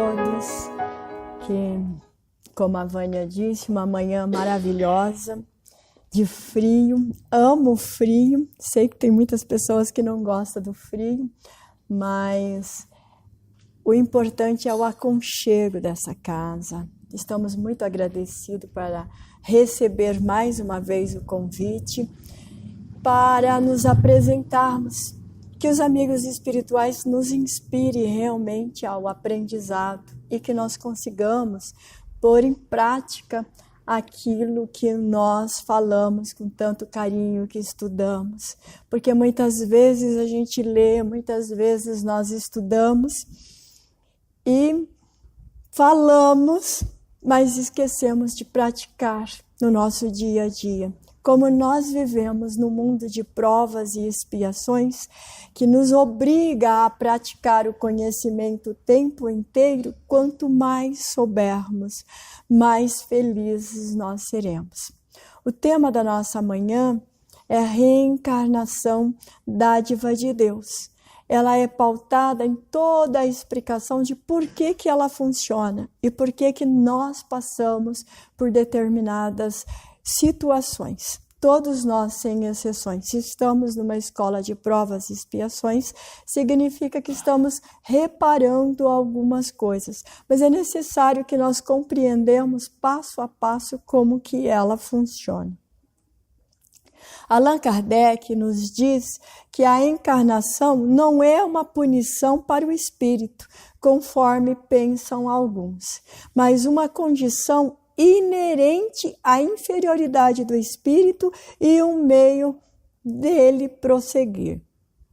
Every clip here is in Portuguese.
todos, que, como a Vânia disse, uma manhã maravilhosa, de frio, amo o frio, sei que tem muitas pessoas que não gostam do frio, mas o importante é o aconchego dessa casa. Estamos muito agradecidos para receber mais uma vez o convite para nos apresentarmos, que os amigos espirituais nos inspirem realmente ao aprendizado e que nós consigamos pôr em prática aquilo que nós falamos com tanto carinho, que estudamos. Porque muitas vezes a gente lê, muitas vezes nós estudamos e falamos, mas esquecemos de praticar no nosso dia a dia. Como nós vivemos num mundo de provas e expiações, que nos obriga a praticar o conhecimento o tempo inteiro, quanto mais soubermos, mais felizes nós seremos. O tema da nossa manhã é a reencarnação dádiva de Deus. Ela é pautada em toda a explicação de por que ela funciona e por que nós passamos por determinadas situações. Todos nós, sem exceções, se estamos numa escola de provas e expiações, significa que estamos reparando algumas coisas, mas é necessário que nós compreendamos passo a passo como que ela funciona. Allan Kardec nos diz que a encarnação não é uma punição para o espírito, conforme pensam alguns, mas uma condição inerente à inferioridade do espírito e um meio dele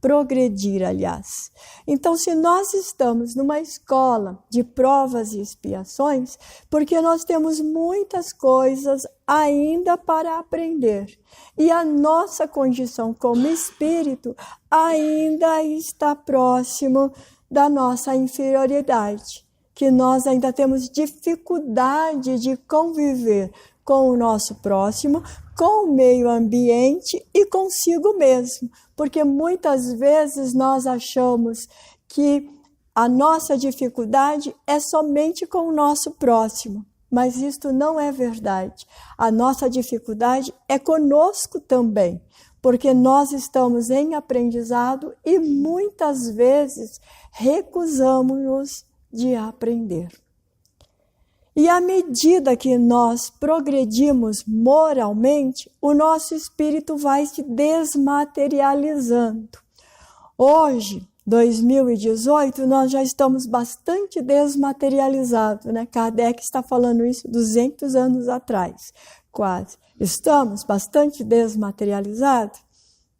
progredir, aliás. Então, se nós estamos numa escola de provas e expiações, porque nós temos muitas coisas ainda para aprender, e a nossa condição como espírito ainda está próximo da nossa inferioridade, que nós ainda temos dificuldade de conviver com o nosso próximo, com o meio ambiente e consigo mesmo, porque muitas vezes nós achamos que a nossa dificuldade é somente com o nosso próximo, mas isto não é verdade. A nossa dificuldade é conosco também, porque nós estamos em aprendizado e muitas vezes recusamos-nos de aprender. E à medida que nós progredimos moralmente, o nosso espírito vai se desmaterializando. Hoje, 2018, nós já estamos bastante desmaterializados, né? Kardec está falando isso 200 anos atrás, quase. Estamos bastante desmaterializados?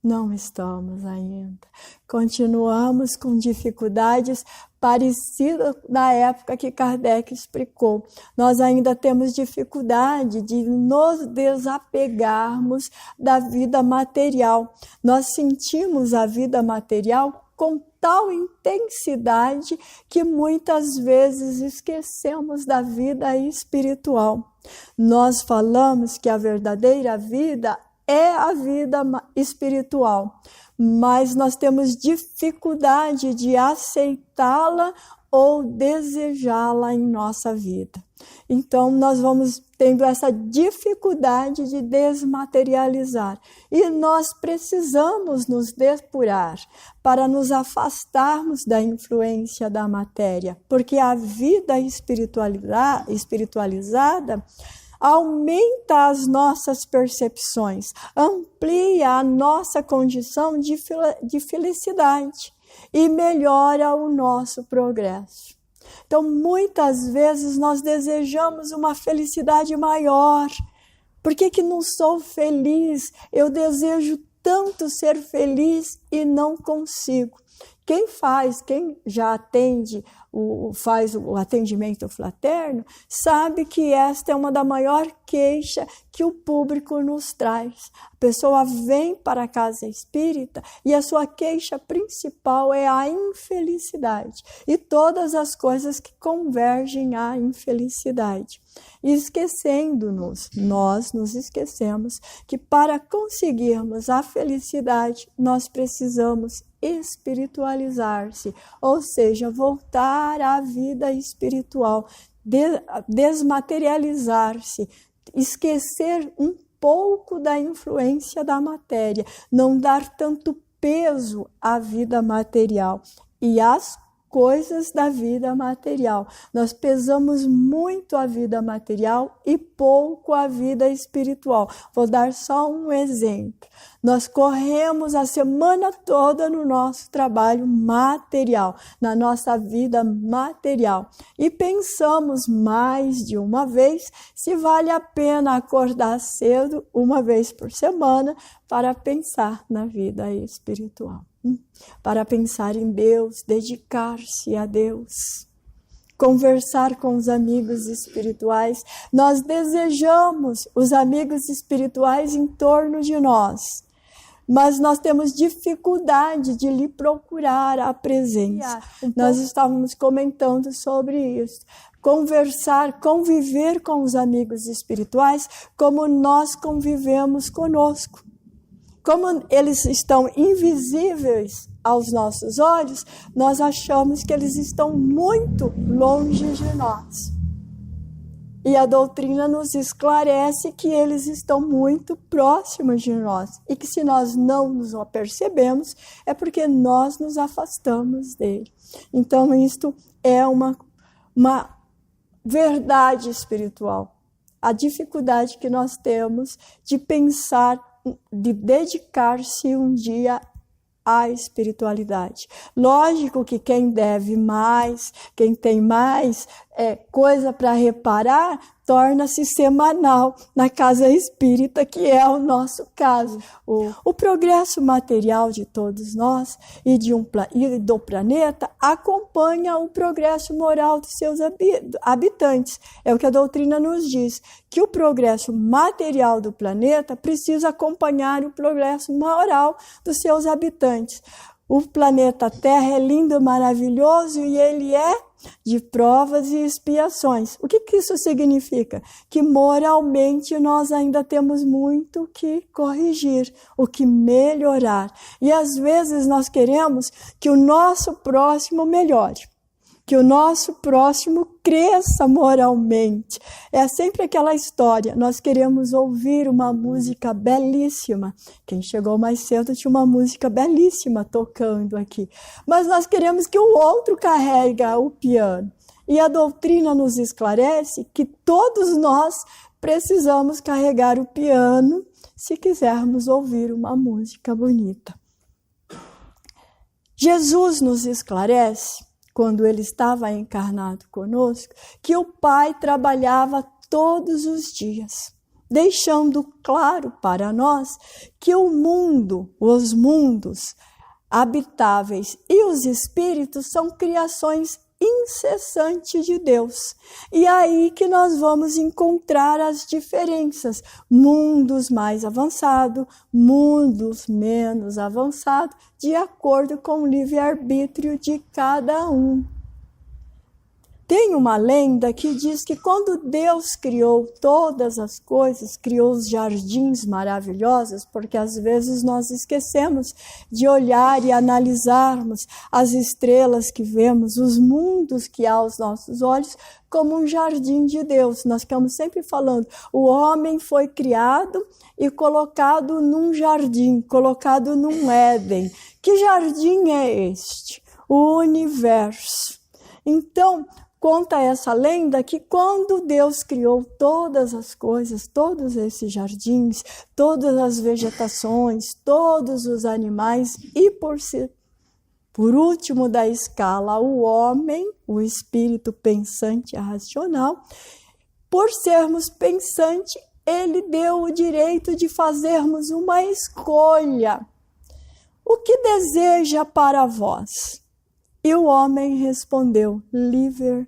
Não estamos ainda. Continuamos com dificuldades parecidas na época que Kardec explicou. Nós ainda temos dificuldade de nos desapegarmos da vida material. Nós sentimos a vida material com tal intensidade que muitas vezes esquecemos da vida espiritual. Nós falamos que a verdadeira vida é a vida espiritual, mas nós temos dificuldade de aceitá-la ou desejá-la em nossa vida. Então, nós vamos tendo essa dificuldade de desmaterializar. E nós precisamos nos depurar para nos afastarmos da influência da matéria, porque a vida espiritualizada aumenta as nossas percepções, amplia a nossa condição de felicidade e melhora o nosso progresso. Então, muitas vezes nós desejamos uma felicidade maior. Por que não sou feliz? Eu desejo tanto ser feliz e não consigo. Quem já atende, faz o atendimento fraterno, sabe que esta é uma das maiores queixas que o público nos traz. A pessoa vem para a casa espírita e a sua queixa principal é a infelicidade e todas as coisas que convergem à infelicidade. E esquecendo-nos, nós nos esquecemos que para conseguirmos a felicidade, nós precisamos espiritualizar. desmaterializar-se, ou seja, voltar à vida espiritual, desmaterializar-se, esquecer um pouco da influência da matéria, não dar tanto peso à vida material e às coisas da vida material. Nós pesamos muito a vida material e pouco a vida espiritual. Vou dar só um exemplo. Nós corremos a semana toda no nosso trabalho material, na nossa vida material. E pensamos mais de uma vez se vale a pena acordar cedo, uma vez por semana, para pensar na vida espiritual. Para pensar em Deus, dedicar-se a Deus, conversar com os amigos espirituais. Nós desejamos os amigos espirituais em torno de nós, mas nós temos dificuldade de lhe procurar a presença. Nós estávamos comentando sobre isso. Conversar, conviver com os amigos espirituais como nós convivemos conosco. Como eles estão invisíveis aos nossos olhos, nós achamos que eles estão muito longe de nós. E a doutrina nos esclarece que eles estão muito próximos de nós. E que se nós não nos apercebemos, é porque nós nos afastamos dele. Então, isto é uma verdade espiritual. A dificuldade que nós temos de pensar, de dedicar-se um dia à espiritualidade. Lógico que quem deve mais, quem tem mais coisa para reparar, torna-se semanal na casa espírita, que é o nosso caso. O progresso material de todos nós e do planeta acompanha o progresso moral dos seus habitantes. É o que a doutrina nos diz, que o progresso material do planeta precisa acompanhar o progresso moral dos seus habitantes. O planeta Terra é lindo, maravilhoso e ele é de provas e expiações. O que isso significa? Que moralmente nós ainda temos muito que corrigir, o que melhorar. E às vezes nós queremos que o nosso próximo melhore, que o nosso próximo cresça moralmente. É sempre aquela história, nós queremos ouvir uma música belíssima. Quem chegou mais cedo tinha uma música belíssima tocando aqui. Mas nós queremos que o outro carregue o piano. E a doutrina nos esclarece que todos nós precisamos carregar o piano se quisermos ouvir uma música bonita. Jesus nos esclarece, quando ele estava encarnado conosco, que o Pai trabalhava todos os dias, deixando claro para nós que o mundo, os mundos habitáveis e os espíritos são criações incessantes de Deus. E aí que nós vamos encontrar as diferenças, mundos mais avançados, mundos menos avançados, de acordo com o livre-arbítrio de cada um. Tem uma lenda que diz que quando Deus criou todas as coisas, criou os jardins maravilhosos, porque às vezes nós esquecemos de olhar e analisarmos as estrelas que vemos, os mundos que há aos nossos olhos, como um jardim de Deus. Nós ficamos sempre falando, o homem foi criado e colocado num jardim, colocado num Éden. Que jardim é este? O universo. Então, conta essa lenda que quando Deus criou todas as coisas, todos esses jardins, todas as vegetações, todos os animais e por último da escala, o homem, o espírito pensante e racional, por sermos pensantes, ele deu o direito de fazermos uma escolha. O que deseja para vós? E o homem respondeu, livre-arbítrio.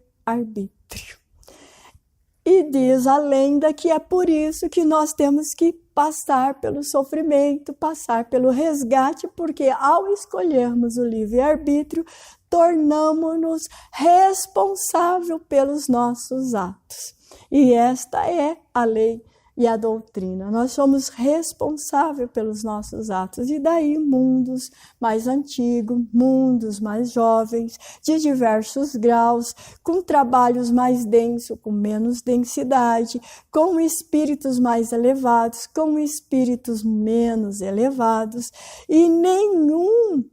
E diz a lenda que é por isso que nós temos que passar pelo sofrimento, passar pelo resgate, porque ao escolhermos o livre-arbítrio, tornamos-nos responsáveis pelos nossos atos. E esta é a lei e a doutrina. Nós somos responsáveis pelos nossos atos. E daí mundos mais antigos, mundos mais jovens, de diversos graus, com trabalhos mais densos, com menos densidade, com espíritos mais elevados, com espíritos menos elevados, e nenhum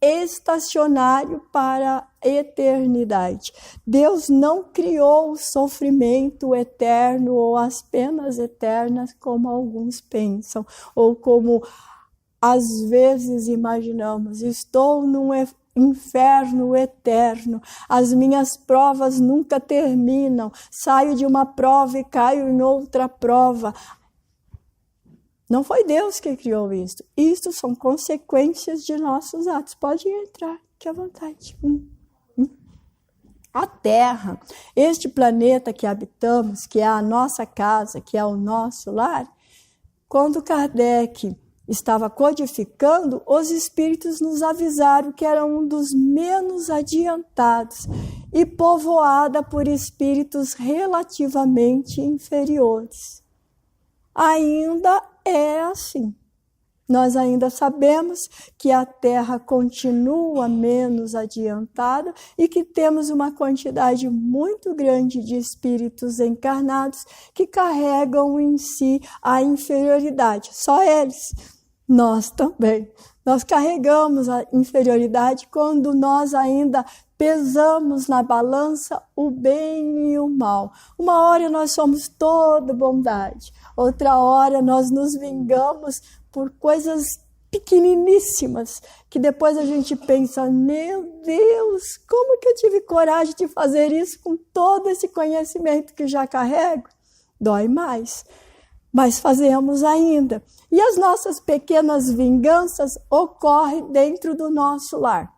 estacionário para a eternidade. Deus não criou o sofrimento eterno ou as penas eternas como alguns pensam, ou como às vezes imaginamos. Estou num inferno eterno, as minhas provas nunca terminam, saio de uma prova e caio em outra prova. Não foi Deus que criou isto. Isto são consequências de nossos atos. Pode entrar, que à vontade. A Terra, este planeta que habitamos, que é a nossa casa, que é o nosso lar, quando Kardec estava codificando, os espíritos nos avisaram que era um dos menos adiantados e povoada por espíritos relativamente inferiores. Ainda é assim. Nós ainda sabemos que a Terra continua menos adiantada e que temos uma quantidade muito grande de espíritos encarnados que carregam em si a inferioridade. Só eles. Nós também. Nós carregamos a inferioridade quando nós ainda pesamos na balança o bem e o mal. Uma hora nós somos toda bondade, outra hora nós nos vingamos por coisas pequeniníssimas, que depois a gente pensa, meu Deus, como que eu tive coragem de fazer isso com todo esse conhecimento que já carrego? Dói mais, mas fazemos ainda. E as nossas pequenas vinganças ocorrem dentro do nosso lar.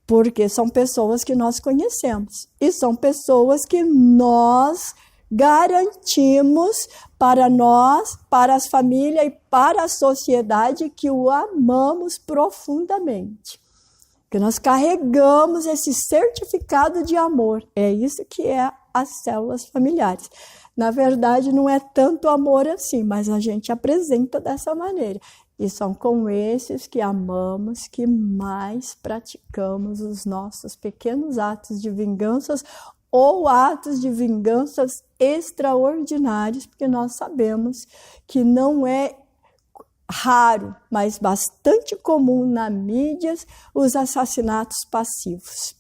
Porque são pessoas que nós conhecemos e são pessoas que nós garantimos para nós, para as famílias e para a sociedade que o amamos profundamente. Que nós carregamos esse certificado de amor. É isso que é as células familiares. Na verdade, não é tanto amor assim, mas a gente apresenta dessa maneira. E são com esses que amamos que mais praticamos os nossos pequenos atos de vinganças ou atos de vinganças extraordinários, porque nós sabemos que não é raro, mas bastante comum na mídia os assassinatos passivos.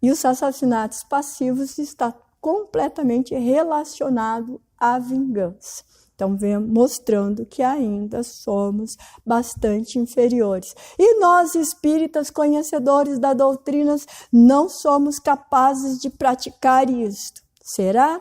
E os assassinatos passivos estão completamente relacionados à vingança. Então, vem mostrando que ainda somos bastante inferiores. E nós, espíritas, conhecedores da doutrina, não somos capazes de praticar isto. Será?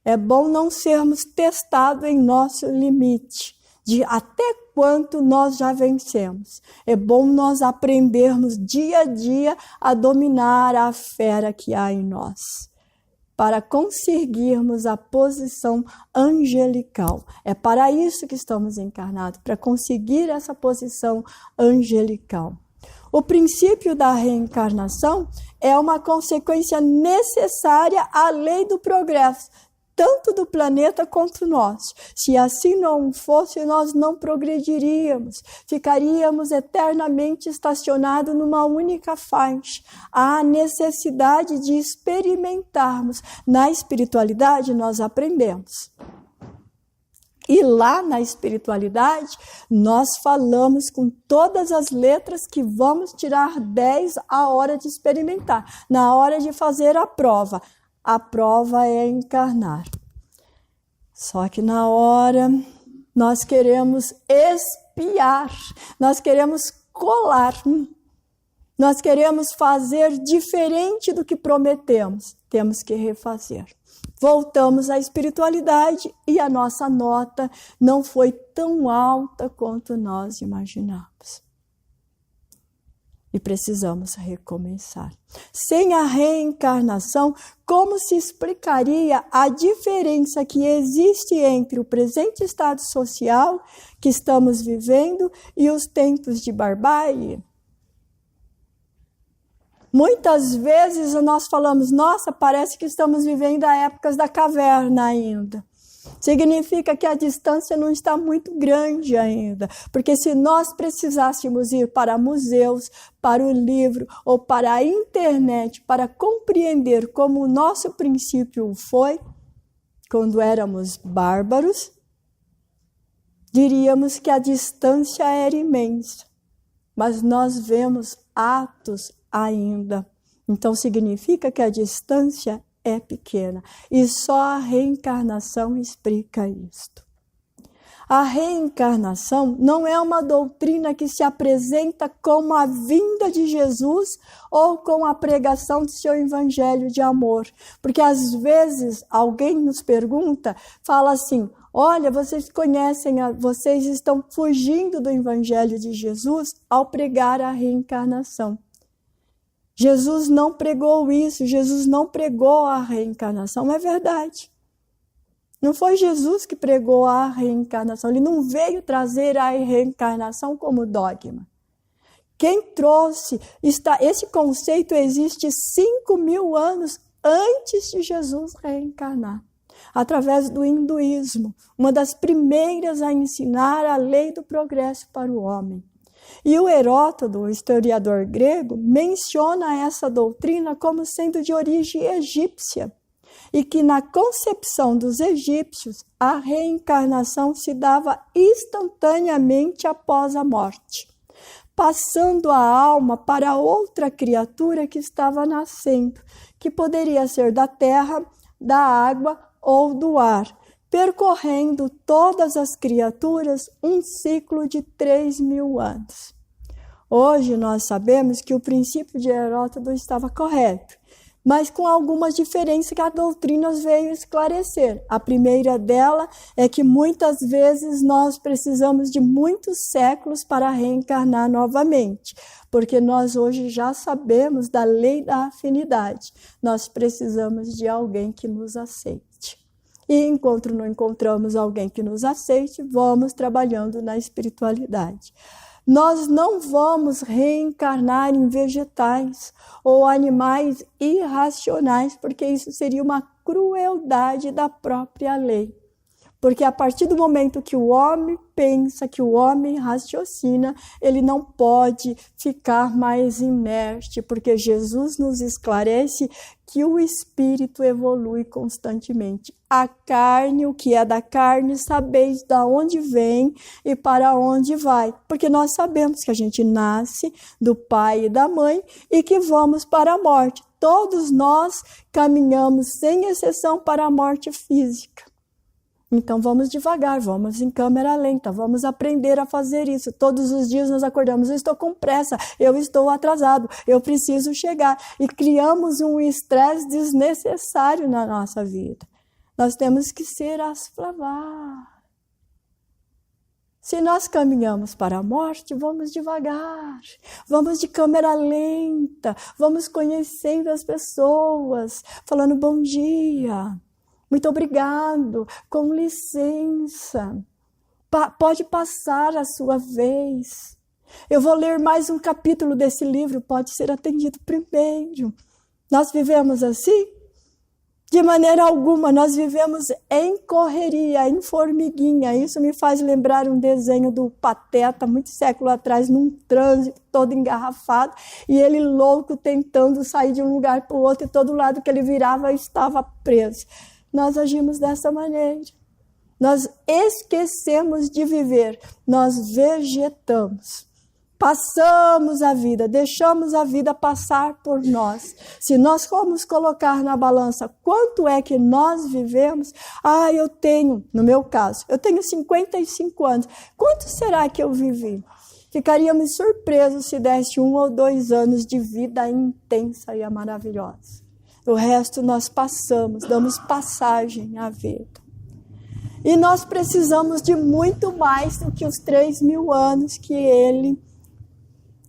É bom não sermos testados em nosso limite, de até quanto nós já vencemos. É bom nós aprendermos dia a dia a dominar a fera que há em nós, para conseguirmos a posição angelical. É para isso que estamos encarnados, para conseguir essa posição angelical. O princípio da reencarnação é uma consequência necessária à lei do progresso, tanto do planeta quanto nós. Se assim não fosse, nós não progrediríamos, ficaríamos eternamente estacionados numa única faixa. Há necessidade de experimentarmos. Na espiritualidade, nós aprendemos. E lá na espiritualidade, nós falamos com todas as letras que vamos tirar 10 a hora de experimentar, na hora de fazer a prova. A prova é encarnar. Só que na hora nós queremos espiar, nós queremos colar, nós queremos fazer diferente do que prometemos. Temos que refazer. Voltamos à espiritualidade e a nossa nota não foi tão alta quanto nós imaginávamos. E precisamos recomeçar. Sem a reencarnação, como se explicaria a diferença que existe entre o presente estado social que estamos vivendo e os tempos de barbárie? Muitas vezes nós falamos, nossa, parece que estamos vivendo a épocas da caverna ainda. Significa que a distância não está muito grande ainda, porque se nós precisássemos ir para museus, para o livro ou para a internet para compreender como o nosso princípio foi, quando éramos bárbaros, diríamos que a distância era imensa, mas nós vemos atos ainda. Então significa que a distância é pequena. E só a reencarnação explica isto. A reencarnação não é uma doutrina que se apresenta como a vinda de Jesus ou com a pregação do seu evangelho de amor. Porque às vezes alguém nos pergunta, fala assim, olha, vocês vocês estão fugindo do evangelho de Jesus ao pregar a reencarnação. Jesus não pregou isso, Jesus não pregou a reencarnação, é verdade. Não foi Jesus que pregou a reencarnação, ele não veio trazer a reencarnação como dogma. Quem trouxe, esse conceito existe 5.000 anos antes de Jesus reencarnar, através do hinduísmo, uma das primeiras a ensinar a lei do progresso para o homem. E o Heródoto, o historiador grego, menciona essa doutrina como sendo de origem egípcia e que na concepção dos egípcios a reencarnação se dava instantaneamente após a morte, passando a alma para outra criatura que estava nascendo, que poderia ser da terra, da água ou do ar, percorrendo todas as criaturas um ciclo de 3.000 anos. Hoje nós sabemos que o princípio de Heródoto estava correto, mas com algumas diferenças que a doutrina veio esclarecer. A primeira dela é que muitas vezes nós precisamos de muitos séculos para reencarnar novamente, porque nós hoje já sabemos da lei da afinidade. Nós precisamos de alguém que nos aceite. E enquanto não encontramos alguém que nos aceite, vamos trabalhando na espiritualidade. Nós não vamos reencarnar em vegetais ou animais irracionais, porque isso seria uma crueldade da própria lei. Porque a partir do momento que o homem pensa, que o homem raciocina, ele não pode ficar mais inerte, porque Jesus nos esclarece que o espírito evolui constantemente. A carne, o que é da carne, sabeis de onde vem e para onde vai. Porque nós sabemos que a gente nasce do pai e da mãe e que vamos para a morte. Todos nós caminhamos, sem exceção, para a morte física. Então vamos devagar, vamos em câmera lenta, vamos aprender a fazer isso. Todos os dias nós acordamos, eu estou com pressa, eu estou atrasado, eu preciso chegar. E criamos um estresse desnecessário na nossa vida. Nós temos que ser asflavar. Se nós caminhamos para a morte, vamos devagar, vamos de câmera lenta, vamos conhecendo as pessoas, falando bom dia. Muito obrigado, com licença, pode passar a sua vez. Eu vou ler mais um capítulo desse livro, pode ser atendido primeiro. Nós vivemos assim? De maneira alguma, nós vivemos em correria, em formiguinha. Isso me faz lembrar um desenho do Pateta, muitos séculos atrás, num trânsito todo engarrafado, e ele louco tentando sair de um lugar para o outro, e todo lado que ele virava estava preso. Nós agimos dessa maneira. Nós esquecemos de viver, nós vegetamos. Passamos a vida, deixamos a vida passar por nós. Se nós formos colocar na balança quanto é que nós vivemos, eu tenho, no meu caso, eu tenho 55 anos. Quanto será que eu vivi? Ficaríamos surpresos se desse 1 ou 2 anos de vida intensa e maravilhosa. O resto nós passamos, damos passagem à vida. E nós precisamos de muito mais do que os 3.000 anos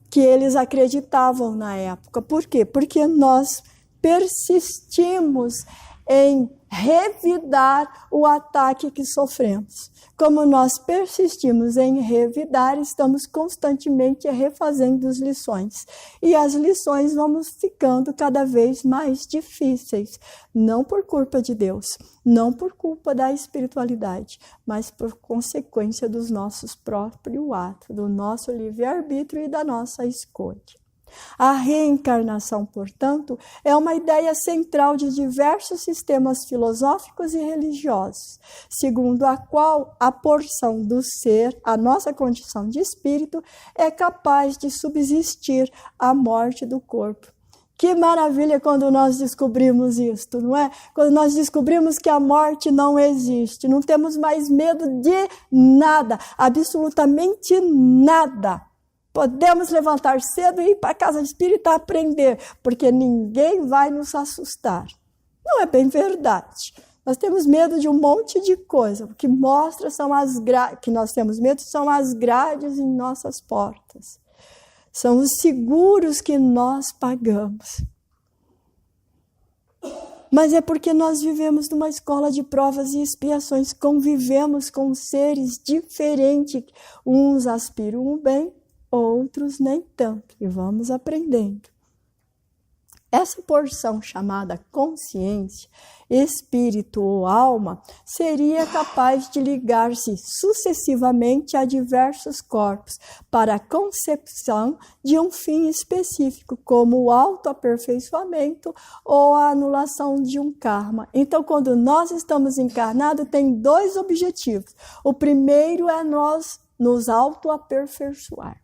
que eles acreditavam na época. Por quê? Porque nós persistimos em revidar o ataque que sofremos. Como nós persistimos em revidar, estamos constantemente refazendo as lições. E as lições vão ficando cada vez mais difíceis. Não por culpa de Deus, não por culpa da espiritualidade, mas por consequência dos nossos próprios atos, do nosso livre-arbítrio e da nossa escolha. A reencarnação, portanto, é uma ideia central de diversos sistemas filosóficos e religiosos, segundo a qual a porção do ser, a nossa condição de espírito, é capaz de subsistir à morte do corpo. Que maravilha quando nós descobrimos isto, não é? Quando nós descobrimos que a morte não existe, não temos mais medo de nada, absolutamente nada. Podemos levantar cedo e ir para a casa espírita aprender, porque ninguém vai nos assustar. Não é bem verdade. Nós temos medo de um monte de coisa. O que mostra que nós temos medo são as grades em nossas portas. São os seguros que nós pagamos. Mas é porque nós vivemos numa escola de provas e expiações, convivemos com seres diferentes. Uns aspiram o bem, outros nem tanto, e vamos aprendendo. Essa porção chamada consciência, espírito ou alma, seria capaz de ligar-se sucessivamente a diversos corpos para a concepção de um fim específico, como o autoaperfeiçoamento ou a anulação de um karma. Então, quando nós estamos encarnados, tem dois objetivos. O primeiro é nós nos autoaperfeiçoar.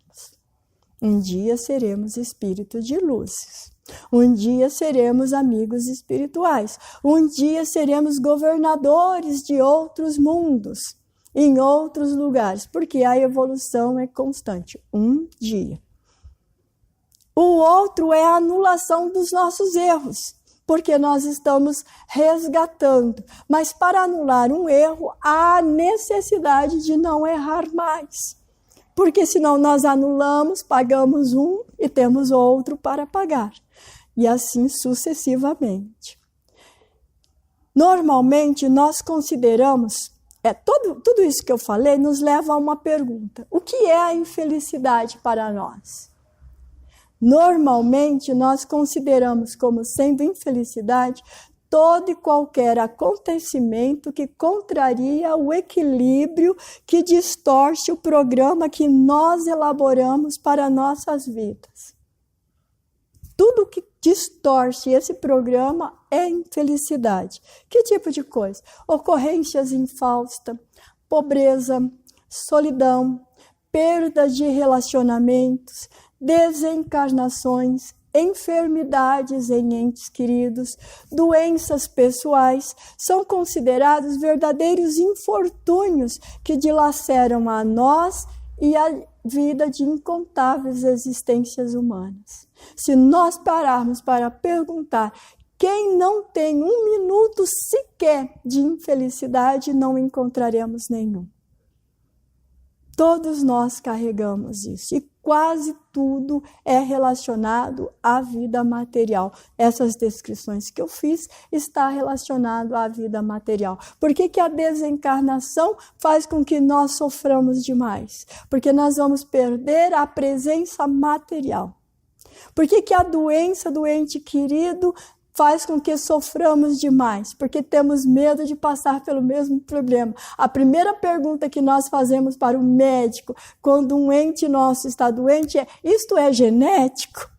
Um dia seremos espíritos de luzes. Um dia seremos amigos espirituais. Um dia seremos governadores de outros mundos, em outros lugares, porque a evolução é constante. Um dia. O outro é a anulação dos nossos erros, porque nós estamos resgatando. Mas para anular um erro, há necessidade de não errar mais. Porque senão nós anulamos, pagamos um e temos outro para pagar. E assim sucessivamente. Normalmente nós consideramos, tudo isso que eu falei nos leva a uma pergunta. O que é a infelicidade para nós? Normalmente nós consideramos como sendo infelicidade todo e qualquer acontecimento que contraria o equilíbrio, que distorce o programa que nós elaboramos para nossas vidas. Tudo que distorce esse programa é infelicidade. Que tipo de coisa? Ocorrências infaustas, pobreza, solidão, perda de relacionamentos, desencarnações, enfermidades em entes queridos, doenças pessoais, são considerados verdadeiros infortúnios que dilaceram a nós e a vida de incontáveis existências humanas. Se nós pararmos para perguntar quem não tem um minuto sequer de infelicidade, não encontraremos nenhum. Todos nós carregamos isso e quase tudo é relacionado à vida material. Essas descrições que eu fiz está relacionado à vida material. Por que a desencarnação faz com que nós soframos demais? Porque nós vamos perder a presença material. Por que a doença do ente querido faz com que soframos demais? Porque temos medo de passar pelo mesmo problema. A primeira pergunta que nós fazemos para o médico quando um ente nosso está doente é: isto é genético?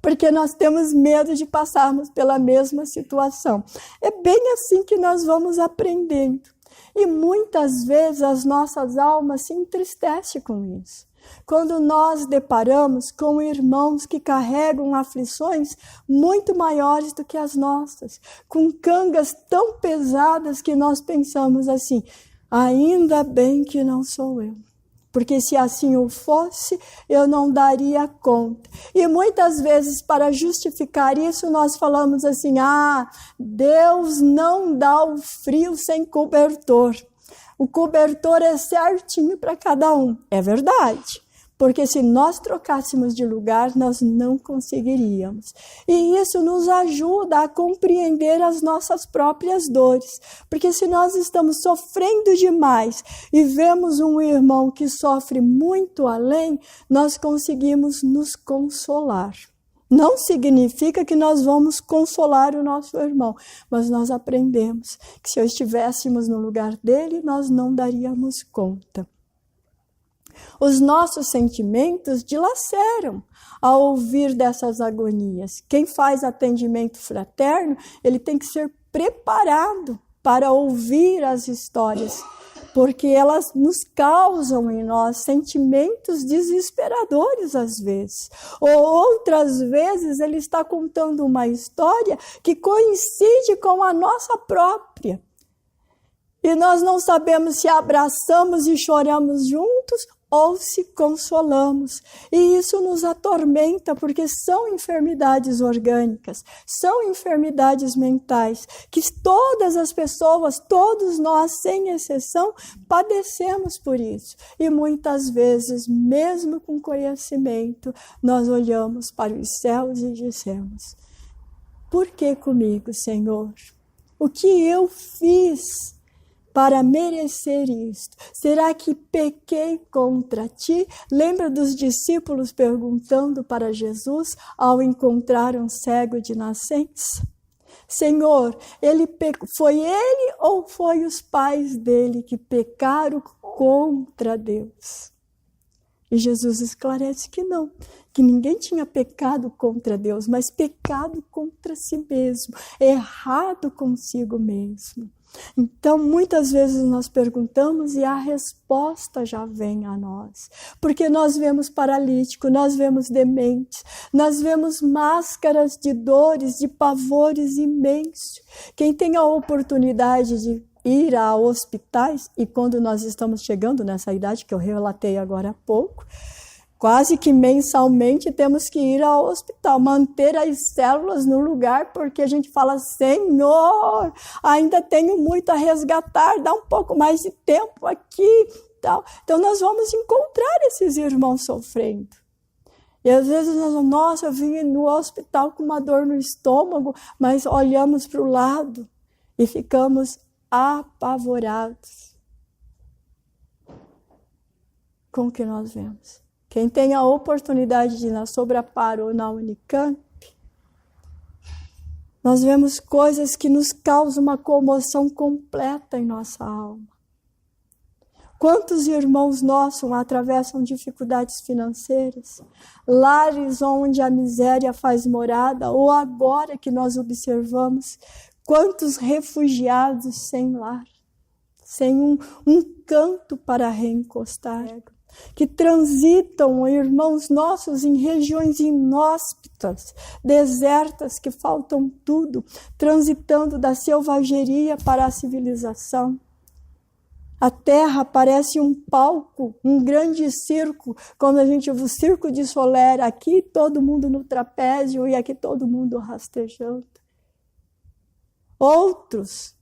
Porque nós temos medo de passarmos pela mesma situação. É bem assim que nós vamos aprendendo. E muitas vezes as nossas almas se entristecem com isso. Quando nós deparamos com irmãos que carregam aflições muito maiores do que as nossas, com cangas tão pesadas que nós pensamos assim: ainda bem que não sou eu, porque se assim o fosse, eu não daria conta. E muitas vezes, para justificar isso, nós falamos assim: Deus não dá o frio sem cobertor. O cobertor é certinho para cada um. É verdade. Porque se nós trocássemos de lugar, nós não conseguiríamos. E isso nos ajuda a compreender as nossas próprias dores. Porque se nós estamos sofrendo demais e vemos um irmão que sofre muito além, nós conseguimos nos consolar. Não significa que nós vamos consolar o nosso irmão, mas nós aprendemos que se estivéssemos no lugar dele, nós não daríamos conta. Os nossos sentimentos dilaceram ao ouvir dessas agonias. Quem faz atendimento fraterno, ele tem que ser preparado para ouvir as histórias, porque elas nos causam em nós sentimentos desesperadores às vezes. Ou outras vezes ele está contando uma história que coincide com a nossa própria. E nós não sabemos se abraçamos e choramos juntos ou se consolamos. E isso nos atormenta, porque são enfermidades orgânicas, são enfermidades mentais, que todas as pessoas, todos nós, sem exceção, padecemos por isso. E muitas vezes, mesmo com conhecimento, nós olhamos para os céus e dizemos: por que comigo, Senhor? O que eu fiz para merecer isto? Será que pequei contra ti? Lembra dos discípulos perguntando para Jesus ao encontrar um cego de nascença? Senhor, foi ele ou foi os pais dele que pecaram contra Deus? E Jesus esclarece que não, que ninguém tinha pecado contra Deus, mas pecado contra si mesmo, errado consigo mesmo. Então, muitas vezes nós perguntamos e a resposta já vem a nós. Porque nós vemos paralítico, nós vemos dementes, nós vemos máscaras de dores, de pavores imensos. Quem tem a oportunidade de ir a hospitais, e quando nós estamos chegando nessa idade que eu relatei agora há pouco, quase que mensalmente temos que ir ao hospital, manter as células no lugar, porque a gente fala: Senhor, ainda tenho muito a resgatar, dá um pouco mais de tempo aqui. Então nós vamos encontrar esses irmãos sofrendo. E às vezes nós falamos: nossa, eu vim no hospital com uma dor no estômago, mas olhamos para o lado e ficamos apavorados com o que nós vemos. Quem tem a oportunidade de ir na Sobrapar ou na Unicamp, nós vemos coisas que nos causam uma comoção completa em nossa alma. Quantos irmãos nossos atravessam dificuldades financeiras, lares onde a miséria faz morada, ou agora que nós observamos, quantos refugiados sem lar, sem um canto para reencostar, que transitam, irmãos nossos, em regiões inóspitas, desertas, que faltam tudo, transitando da selvageria para a civilização. A terra parece um palco, um grande circo, quando a gente vê o circo de Soler, aqui todo mundo no trapézio e aqui todo mundo rastejando. Outros,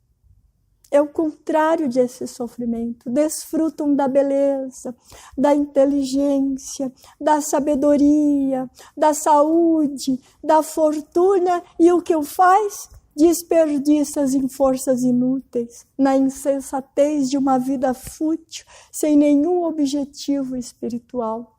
é o contrário desse sofrimento, desfrutam da beleza, da inteligência, da sabedoria, da saúde, da fortuna, e o que faz? Desperdiça-as em forças inúteis, na insensatez de uma vida fútil, sem nenhum objetivo espiritual.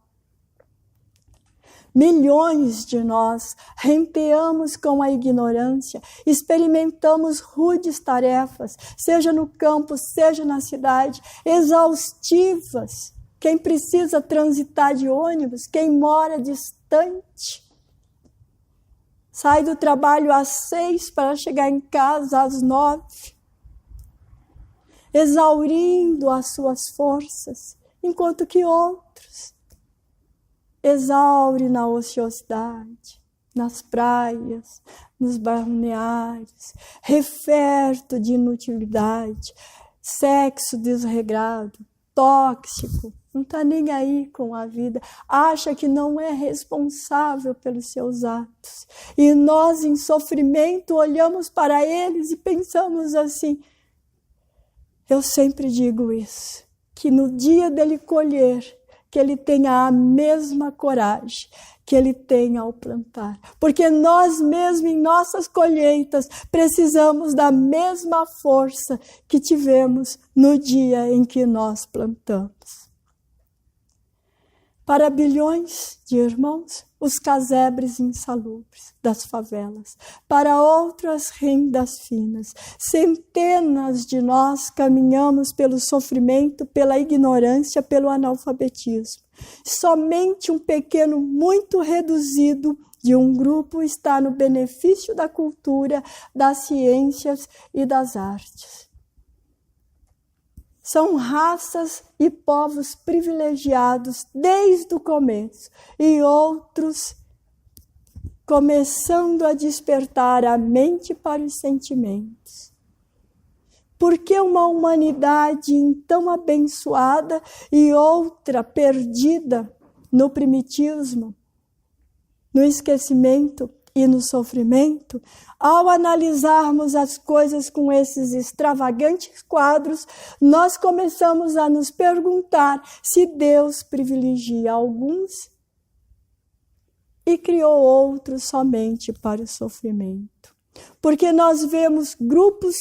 Milhões de nós renteamos com a ignorância, experimentamos rudes tarefas, seja no campo, seja na cidade, exaustivas. Quem precisa transitar de ônibus, quem mora distante, sai do trabalho às 6 para chegar em casa às 9, exaurindo as suas forças, enquanto que outros exaure na ociosidade, nas praias, nos balneários, referto de inutilidade, sexo desregrado, tóxico, não está nem aí com a vida, acha que não é responsável pelos seus atos. E nós, em sofrimento, olhamos para eles e pensamos assim. Eu sempre digo isso, que no dia dele colher, que ele tenha a mesma coragem que ele tem ao plantar. Porque nós mesmos, em nossas colheitas, precisamos da mesma força que tivemos no dia em que nós plantamos. Para bilhões de irmãos, os casebres insalubres das favelas. Para outras, rendas finas. Centenas de nós caminhamos pelo sofrimento, pela ignorância, pelo analfabetismo. Somente um pequeno, muito reduzido de um grupo está no benefício da cultura, das ciências e das artes. São raças e povos privilegiados desde o começo e outros começando a despertar a mente para os sentimentos. Por que uma humanidade tão abençoada e outra perdida no primitivismo, no esquecimento e no sofrimento? Ao analisarmos as coisas com esses extravagantes quadros, nós começamos a nos perguntar se Deus privilegia alguns e criou outros somente para o sofrimento. Porque nós vemos grupos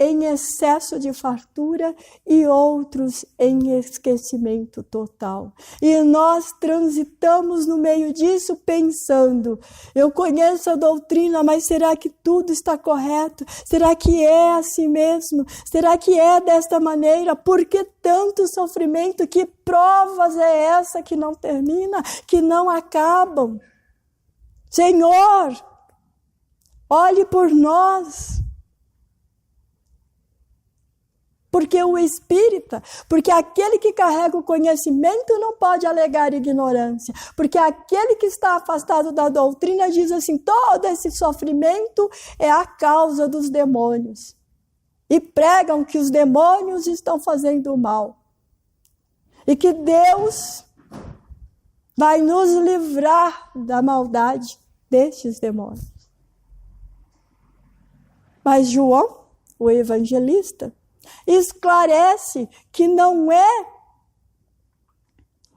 em excesso de fartura e outros em esquecimento total. E nós transitamos no meio disso pensando, eu conheço a doutrina, mas será que tudo está correto? Será que é assim mesmo? Será que é desta maneira? Por que tanto sofrimento? Que provas é essa que não termina, que não acabam? Senhor, olhe por nós. Porque o espírita, porque aquele que carrega o conhecimento não pode alegar ignorância. Porque aquele que está afastado da doutrina diz assim, todo esse sofrimento é a causa dos demônios. E pregam que os demônios estão fazendo mal. E que Deus vai nos livrar da maldade destes demônios. Mas João, o evangelista, esclarece que não é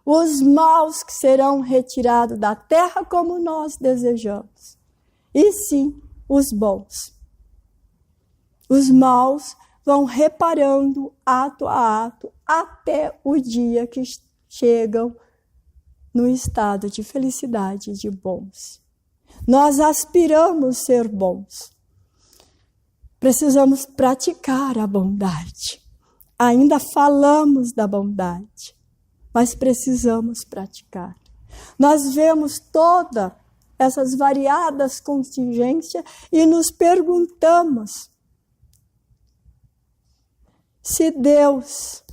os maus que serão retirados da terra como nós desejamos, e sim os bons. Os maus vão reparando ato a ato até o dia que chegam no estado de felicidade de bons. Nós aspiramos ser bons. Precisamos praticar a bondade. Ainda falamos da bondade, mas precisamos praticar. Nós vemos todas essas variadas contingências e nos perguntamos se Deus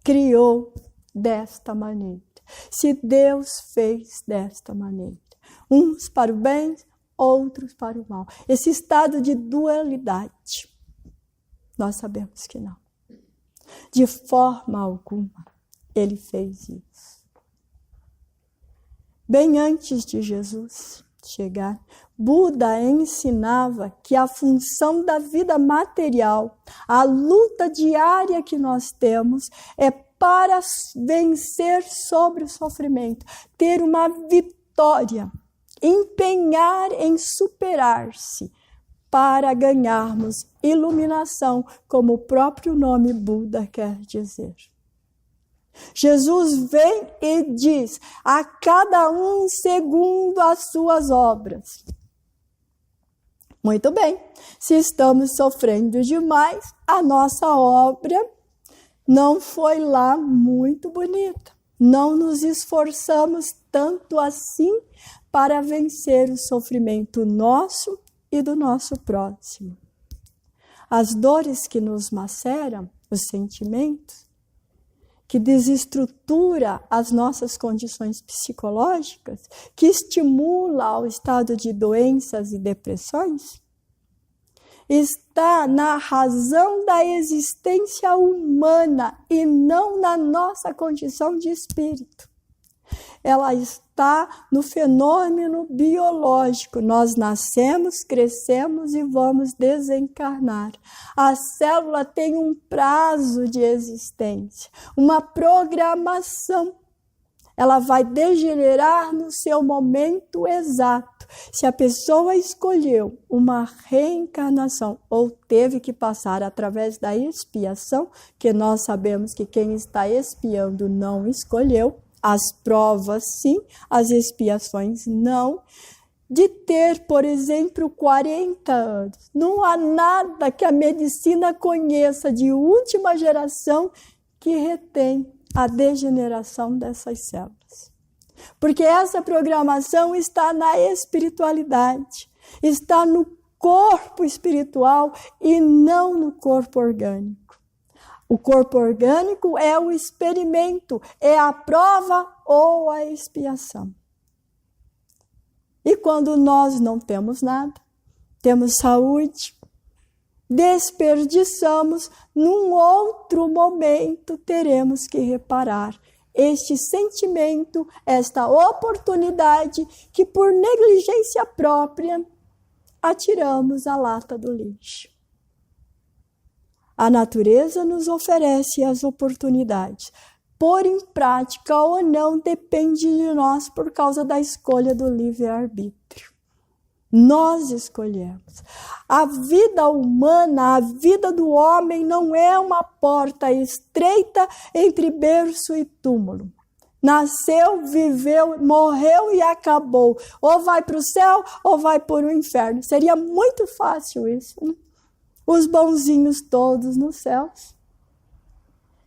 criou desta maneira, se Deus fez desta maneira, uns para o bem, outros para o mal. Esse estado de dualidade, nós sabemos que não. De forma alguma, ele fez isso. Bem antes de Jesus chegar, Buda ensinava que a função da vida material, a luta diária que nós temos, é para vencer sobre o sofrimento, ter uma vitória, empenhar em superar-se para ganharmos iluminação, como o próprio nome Buda quer dizer. Jesus vem e diz, a cada um segundo as suas obras. Muito bem, se estamos sofrendo demais, a nossa obra não foi lá muito bonita. Não nos esforçamos tanto assim para vencer o sofrimento nosso e do nosso próximo. As dores que nos maceram, os sentimentos, que desestrutura as nossas condições psicológicas, que estimula ao estado de doenças e depressões, está na razão da existência humana e não na nossa condição de espírito. ela está no fenômeno biológico. Nós nascemos, crescemos e vamos desencarnar. A célula tem um prazo de existência, uma programação. Ela vai degenerar no seu momento exato. Se a pessoa escolheu uma reencarnação ou teve que passar através da expiação, que nós sabemos que quem está expiando não escolheu, as provas sim, as expiações não, de ter, por exemplo, 40 anos. Não há nada que a medicina conheça de última geração que retém a degeneração dessas células. Porque essa programação está na espiritualidade, está no corpo espiritual e não no corpo orgânico. O corpo orgânico é o experimento, é a prova ou a expiação. E quando nós não temos nada, temos saúde, desperdiçamos, num outro momento teremos que reparar este sentimento, esta oportunidade que por negligência própria atiramos à lata do lixo. A natureza nos oferece as oportunidades. Pôr em prática ou não depende de nós por causa da escolha do livre-arbítrio. Nós escolhemos. A vida humana, a vida do homem não é uma porta estreita entre berço e túmulo. Nasceu, viveu, morreu e acabou. Ou vai para o céu ou vai para o inferno. Seria muito fácil isso, né? Os bonzinhos todos nos céus.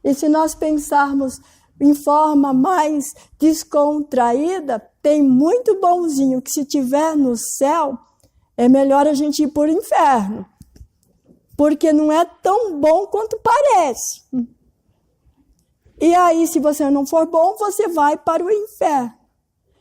E se nós pensarmos em forma mais descontraída, tem muito bonzinho que se tiver no céu, é melhor a gente ir para o inferno. Porque não é tão bom quanto parece. E aí, se você não for bom, você vai para o inferno.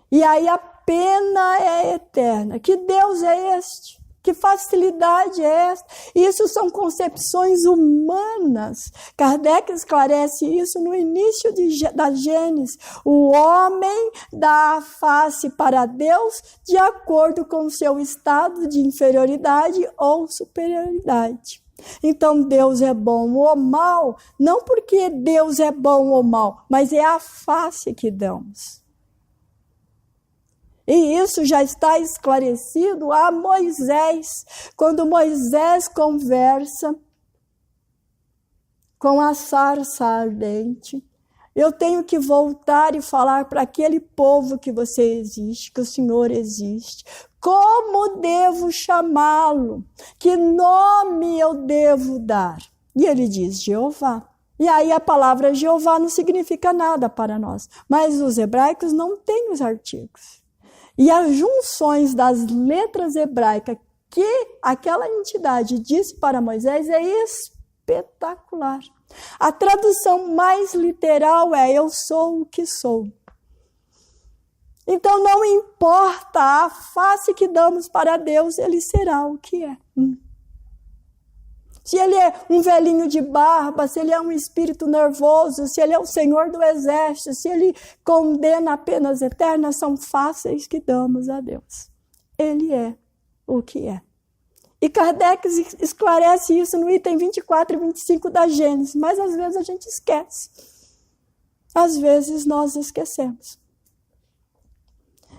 E aí a pena é eterna. Que Deus é este? Que facilidade é esta? Isso são concepções humanas. Kardec esclarece isso no início da Gênesis. O homem dá a face para Deus de acordo com o seu estado de inferioridade ou superioridade. Então Deus é bom ou mal, não porque Deus é bom ou mal, mas é a face que damos. E isso já está esclarecido a Moisés, quando Moisés conversa com a sarça ardente. Eu tenho que voltar e falar para aquele povo que você existe, que o Senhor existe. Como devo chamá-lo? Que nome eu devo dar? E ele diz, Jeová. E aí a palavra Jeová não significa nada para nós, mas os hebraicos não têm os artigos. E as junções das letras hebraicas que aquela entidade disse para Moisés é espetacular. A tradução mais literal é eu sou o que sou. Então não importa a face que damos para Deus, ele será o que é. Se ele é um velhinho de barba, se ele é um espírito nervoso, se ele é o Senhor do exército, se ele condena apenas eternas, são faces que damos a Deus. Ele é o que é. E Kardec esclarece isso no item 24 e 25 da Gênesis, mas às vezes a gente esquece. Às vezes nós esquecemos.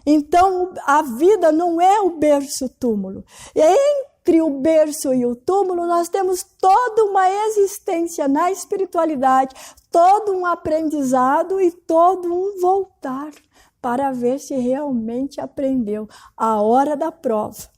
Então, a vida não é o berço-túmulo. Entre o berço e o túmulo, nós temos toda uma existência na espiritualidade, todo um aprendizado e todo um voltar para ver se realmente aprendeu a hora da prova.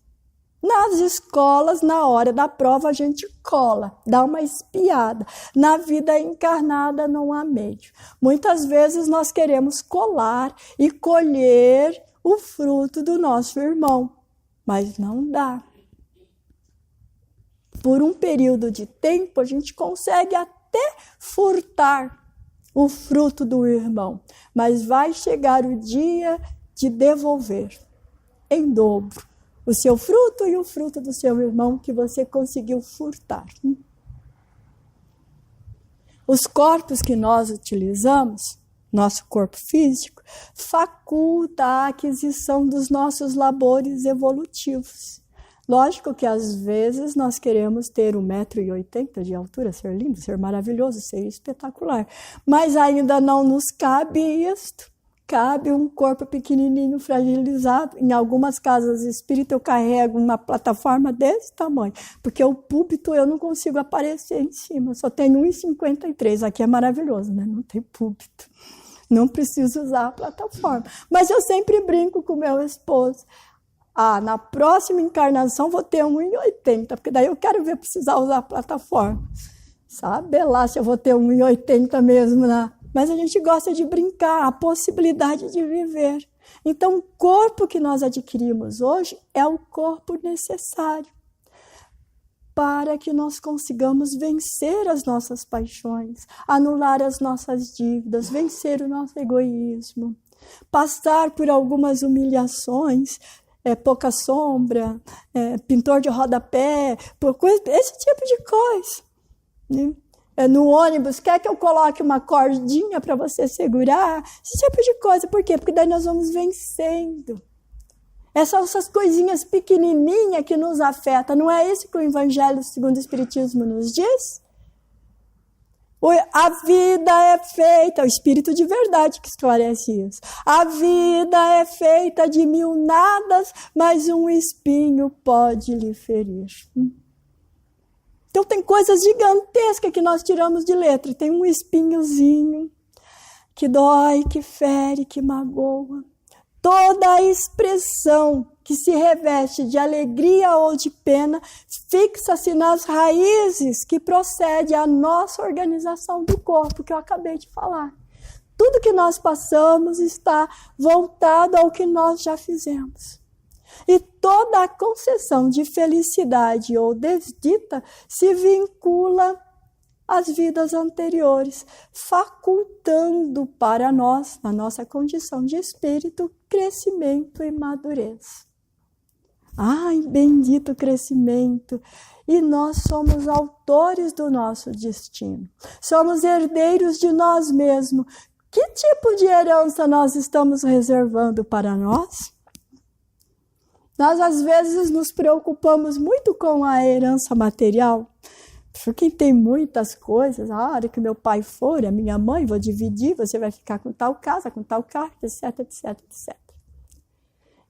Nas escolas, na hora da prova, a gente cola, dá uma espiada. Na vida encarnada não há meio. Muitas vezes nós queremos colar e colher o fruto do nosso irmão, mas não dá. Por um período de tempo, a gente consegue até furtar o fruto do irmão, mas vai chegar o dia de devolver em dobro o seu fruto e o fruto do seu irmão que você conseguiu furtar. Os corpos que nós utilizamos nosso corpo físico, faculta a aquisição dos nossos labores evolutivos. Lógico que às vezes nós queremos ter 1,80 m de altura, ser lindo, ser maravilhoso, ser espetacular, mas ainda não nos cabe isto. Cabe um corpo pequenininho, fragilizado. Em algumas casas espíritas eu carrego uma plataforma desse tamanho, porque o púlpito eu não consigo aparecer em cima, só tenho 1,53 m. Aqui é maravilhoso, né? Não tem púlpito. Não preciso usar a plataforma. Mas eu sempre brinco com meu esposo. Na próxima encarnação vou ter 1,80 m, porque daí eu quero ver precisar usar a plataforma. Sabe lá se eu vou ter 1,80 m mesmo, né? Mas a gente gosta de brincar, a possibilidade de viver. Então, o corpo que nós adquirimos hoje é o corpo necessário para que nós consigamos vencer as nossas paixões, anular as nossas dívidas, vencer o nosso egoísmo, passar por algumas humilhações, pouca sombra, pintor de rodapé, esse tipo de coisa, né? No ônibus, quer que eu coloque uma cordinha para você segurar? Esse tipo de coisa. Por quê? Porque daí nós vamos vencendo. Essas coisinhas pequenininhas que nos afetam. Não é isso que o Evangelho segundo o Espiritismo nos diz? A vida é feita, é o Espírito de verdade que esclarece isso. A vida é feita de 1000 nadas, mas um espinho pode lhe ferir. Então tem coisas gigantescas que nós tiramos de letra. Tem um espinhozinho que dói, que fere, que magoa. Toda a expressão que se reveste de alegria ou de pena fixa-se nas raízes que procede à nossa organização do corpo, que eu acabei de falar. Tudo que nós passamos está voltado ao que nós já fizemos. E toda a concessão de felicidade ou desdita se vincula às vidas anteriores, facultando para nós, na nossa condição de espírito, crescimento e madurez. Ai, bendito crescimento! E nós somos autores do nosso destino. Somos herdeiros de nós mesmos. Que tipo de herança nós estamos reservando para nós? Nós, às vezes, nos preocupamos muito com a herança material. Por quem tem muitas coisas, a hora que meu pai for, a minha mãe, vou dividir, você vai ficar com tal casa, com tal carro, etc, etc, etc.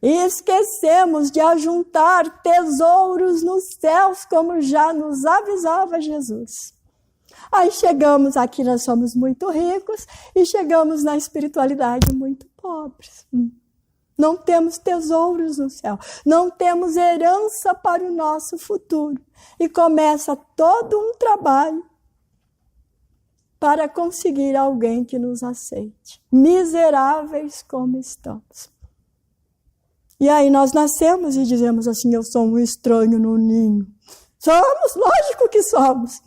E esquecemos de ajuntar tesouros nos céus, como já nos avisava Jesus. Aí chegamos aqui, nós somos muito ricos, e chegamos na espiritualidade muito pobres. Não temos tesouros no céu, não temos herança para o nosso futuro. E começa todo um trabalho para conseguir alguém que nos aceite, miseráveis como estamos. E aí nós nascemos e dizemos assim, eu sou um estranho no ninho. Somos, lógico que somos.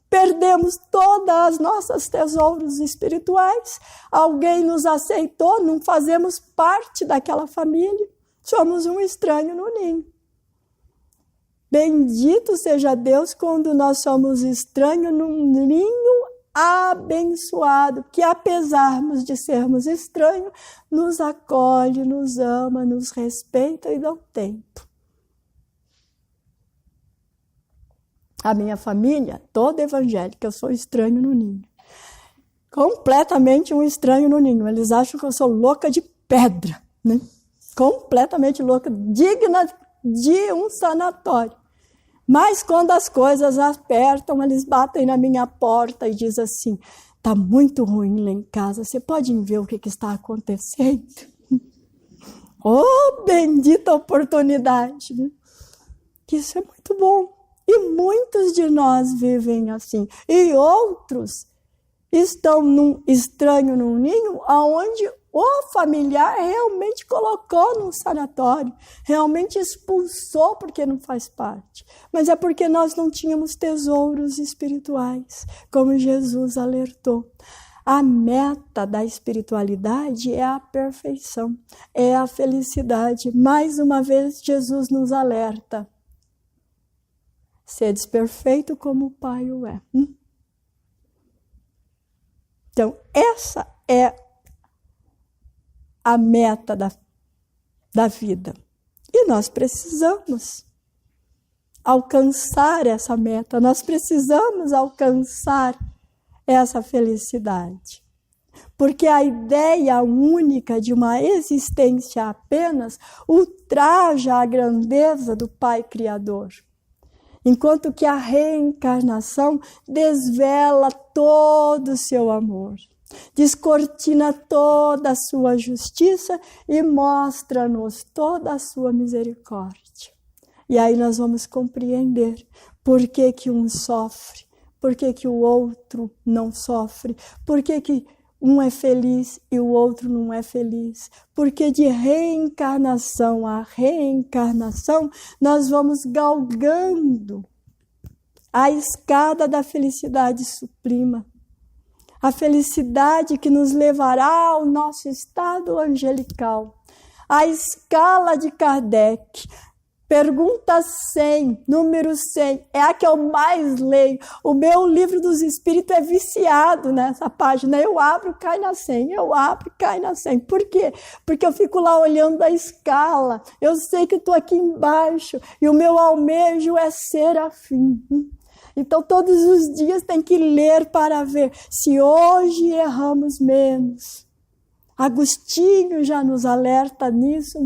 Perdemos todos os nossos tesouros espirituais, alguém nos aceitou, não fazemos parte daquela família, somos um estranho no ninho. Bendito seja Deus quando nós somos estranhos num ninho abençoado, que apesar de sermos estranhos, nos acolhe, nos ama, nos respeita e dá tempo. A minha família, toda evangélica, eu sou estranho no ninho. Completamente um estranho no ninho. Eles acham que eu sou louca de pedra, né? Completamente louca, digna de um sanatório. Mas quando as coisas apertam, eles batem na minha porta e dizem assim, está muito ruim lá em casa, você pode ver o que está acontecendo? Oh, bendita oportunidade! Né? Isso é muito bom. E muitos de nós vivem assim. E outros estão num estranho num ninho, onde o familiar realmente colocou num sanatório, realmente expulsou porque não faz parte. Mas é porque nós não tínhamos tesouros espirituais, como Jesus alertou. A meta da espiritualidade é a perfeição, é a felicidade. Mais uma vez, Jesus nos alerta. Sedes perfeito como o Pai o é. Então, essa é a meta da vida. E nós precisamos alcançar essa meta, nós precisamos alcançar essa felicidade. Porque a ideia única de uma existência apenas ultraja a grandeza do Pai Criador. Enquanto que a reencarnação desvela todo o seu amor, descortina toda a sua justiça e mostra-nos toda a sua misericórdia. E aí nós vamos compreender por que que um sofre, por que que o outro não sofre, por que que um é feliz e o outro não é feliz. Porque de reencarnação a reencarnação, nós vamos galgando a escada da felicidade suprema. A felicidade que nos levará ao nosso estado angelical. A escala de Kardec. Pergunta 100, número 100, é a que eu mais leio. O meu livro dos Espíritos é viciado nessa página. Eu abro, cai na 100, eu abro, cai na 100. Por quê? Porque eu fico lá olhando a escala. Eu sei que estou aqui embaixo e o meu almejo é ser afim. Então, todos os dias tem que ler para ver se hoje erramos menos. Agostinho já nos alerta nisso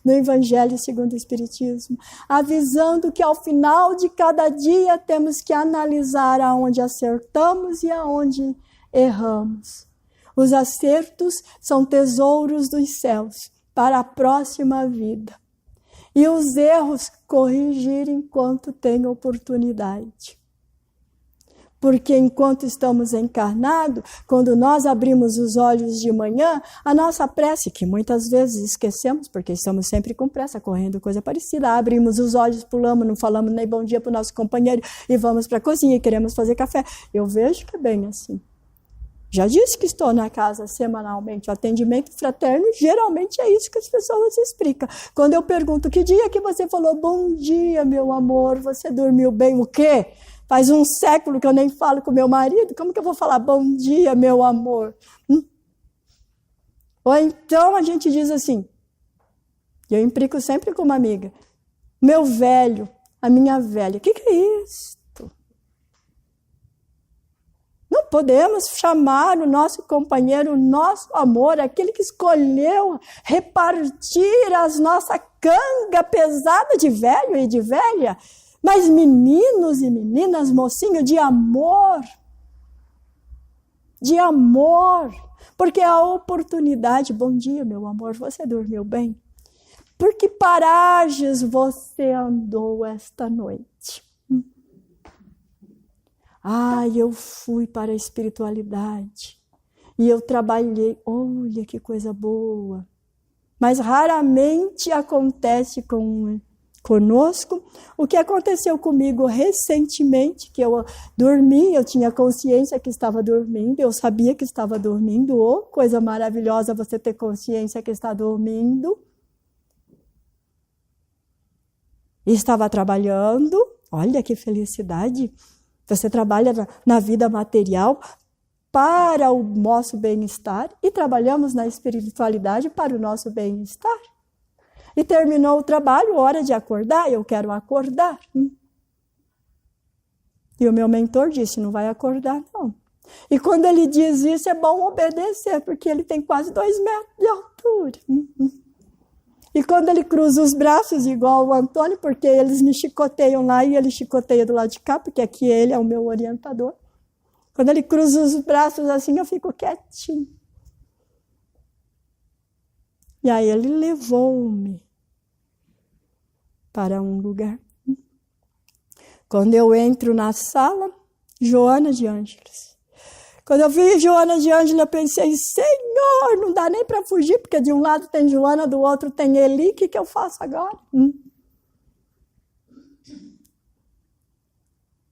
no Evangelho segundo o Espiritismo, avisando que ao final de cada dia temos que analisar aonde acertamos e aonde erramos. Os acertos são tesouros dos céus para a próxima vida. E os erros corrigir enquanto tem oportunidade. Porque enquanto estamos encarnados, quando nós abrimos os olhos de manhã, a nossa prece, que muitas vezes esquecemos, porque estamos sempre com pressa, correndo coisa parecida, abrimos os olhos, pulamos, não falamos nem bom dia para o nosso companheiro e vamos para a cozinha e queremos fazer café. Eu vejo que é bem assim. Já disse que estou na casa semanalmente, o atendimento fraterno, geralmente é isso que as pessoas explicam. Quando eu pergunto, que dia que você falou, bom dia, meu amor, você dormiu bem, o quê? Faz um século que eu nem falo com meu marido, como que eu vou falar bom dia, meu amor? Ou então a gente diz assim, eu implico sempre com uma amiga, meu velho, a minha velha, o que é isto? Não podemos chamar o nosso companheiro, o nosso amor, aquele que escolheu repartir as nossas canga pesada de velho e de velha, mas meninos e meninas, mocinho, de amor, porque a oportunidade, bom dia, meu amor, você dormiu bem? Por que paragens você andou esta noite? Eu fui para a espiritualidade e eu trabalhei, olha que coisa boa, mas raramente acontece conosco o que aconteceu comigo recentemente, que eu dormi, eu tinha consciência que estava dormindo, eu sabia que estava dormindo, coisa maravilhosa você ter consciência que está dormindo. E estava trabalhando, olha que felicidade, você trabalha na vida material para o nosso bem-estar e trabalhamos na espiritualidade para o nosso bem-estar. E terminou o trabalho, hora de acordar, eu quero acordar. E o meu mentor disse, não vai acordar não. E quando ele diz isso, é bom obedecer, porque ele tem quase 2 metros de altura. E quando ele cruza os braços, igual o Antônio, porque eles me chicoteiam lá e ele chicoteia do lado de cá, porque aqui ele é o meu orientador. Quando ele cruza os braços assim, eu fico quietinho. E aí ele levou-me para um lugar. Quando eu entro na sala, Joana de Ângeles. Quando eu vi Joana de Ângeles, eu pensei, Senhor, não dá nem para fugir, porque de um lado tem Joana, do outro tem Eli, o que eu faço agora?